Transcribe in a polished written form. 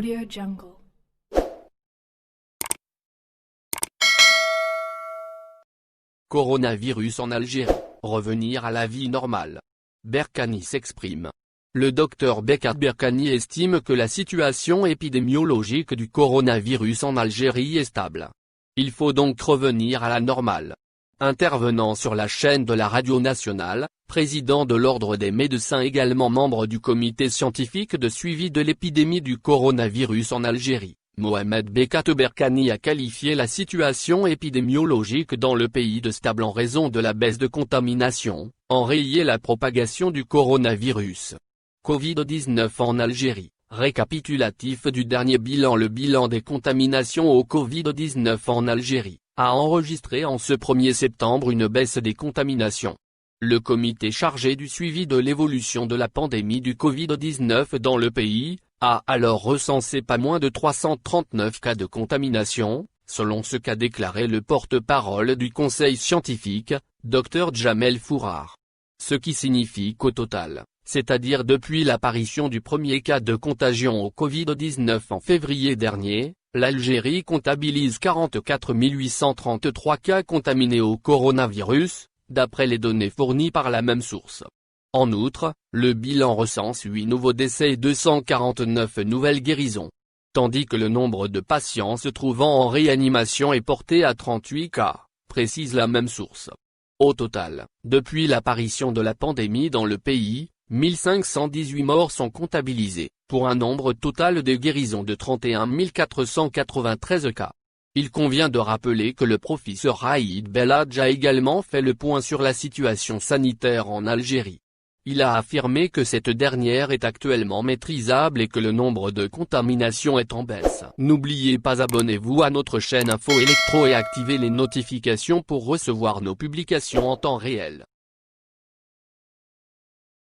AudioJungle. Coronavirus en Algérie, revenir à la vie normale. Berkani s'exprime. Le docteur Bekat Berkani estime que la situation épidémiologique du coronavirus en Algérie est stable. Il faut donc revenir à la normale. Intervenant sur la chaîne de la radio nationale, président de l'Ordre des médecins également membre du comité scientifique de suivi de l'épidémie du coronavirus en Algérie, Mohamed Bekat Berkani a qualifié la situation épidémiologique dans le pays de stable en raison de la baisse de contamination, enrayé la propagation du coronavirus. Covid-19 en Algérie, récapitulatif du dernier bilan. Le bilan des contaminations au Covid-19 en Algérie a enregistré en ce 1er septembre une baisse des contaminations. Le comité chargé du suivi de l'évolution de la pandémie du Covid-19 dans le pays a alors recensé pas moins de 339 cas de contamination, selon ce qu'a déclaré le porte-parole du conseil scientifique, Dr Djamel Fourard. Ce qui signifie qu'au total, c'est-à-dire depuis l'apparition du premier cas de contagion au Covid-19 en février dernier, l'Algérie comptabilise 44 833 cas contaminés au coronavirus, d'après les données fournies par la même source. En outre, le bilan recense 8 nouveaux décès et 249 nouvelles guérisons. Tandis que le nombre de patients se trouvant en réanimation est porté à 38 cas, précise la même source. Au total, depuis l'apparition de la pandémie dans le pays, 1518 morts sont comptabilisés, pour un nombre total de guérisons de 31 493 cas. Il convient de rappeler que le professeur Raïd Belhadj a également fait le point sur la situation sanitaire en Algérie. Il a affirmé que cette dernière est actuellement maîtrisable et que le nombre de contaminations est en baisse. N'oubliez pas, abonnez-vous à notre chaîne Info Electro et activez les notifications pour recevoir nos publications en temps réel.